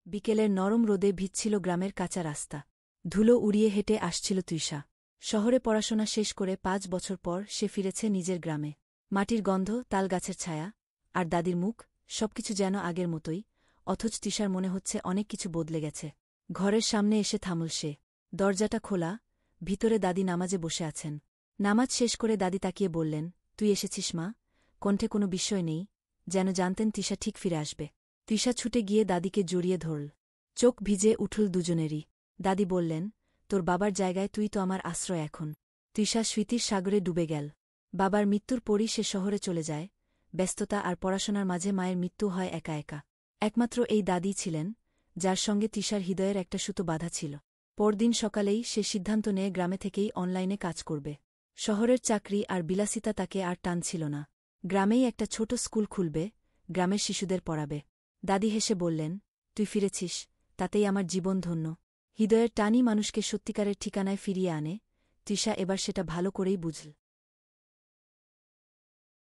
বিকেলের নরম রোদে ভিজছিল গ্রামের কাঁচা রাস্তা। ধুলো উড়িয়ে হেঁটে আসছিল তৃষা। শহরে পড়াশোনা শেষ করে ৫ বছর পর সে ফিরেছে নিজের গ্রামে। মাটির গন্ধ, তালগাছের ছায়া, আর দাদির মুখ, সবকিছু যেন আগের মতোই, অথচ তৃষার মনে হচ্ছে অনেক কিছু বদলে গেছে। ঘরের সামনে এসে থামল সে। দরজাটা খোলা, ভিতরে দাদি নামাজে বসে আছেন। নামাজ শেষ করে দাদি তাকিয়ে বললেন, তুই এসেছিস মা? কণ্ঠে কোনো বিস্ময় নেই, যেন জানতেন তৃষা ঠিক ফিরে আসবে। তৃষা ছুটে গিয়ে দাদিকে জড়িয়ে ধরল। চোখ ভিজে উঠল দুজনেরই। দাদি বললেন, তোর বাবার জায়গায় তুই তো আমার আশ্রয় এখন। তৃষা স্মৃতির সাগরে ডুবে গেল। বাবার মৃত্যুর পরই সে শহরে চলে যায়। ব্যস্ততা আর পড়াশোনার মাঝে মায়ের মৃত্যু হয় একা একা। একমাত্র এই দাদিই ছিলেন, যার সঙ্গে তৃষার হৃদয়ের একটা সুতো বাঁধা ছিল। পরদিন সকালেই সে সিদ্ধান্ত নেয় গ্রামে থেকেই অনলাইনে কাজ করবে। শহরের চাকরি আর বিলাসিতা তাকে আর টানছিল না। গ্রামেই একটা ছোট স্কুল খুলবে, গ্রামের শিশুদের পড়াবে। দাদি হেসে বললেন, তুই ফিরেছিস, তাতেই আমার জীবন ধন্য। হৃদয়ের টানই মানুষকে সত্যিকারের ঠিকানায় ফিরিয়ে আনে। তৃষা এবার সেটা ভালো করেই বুঝল।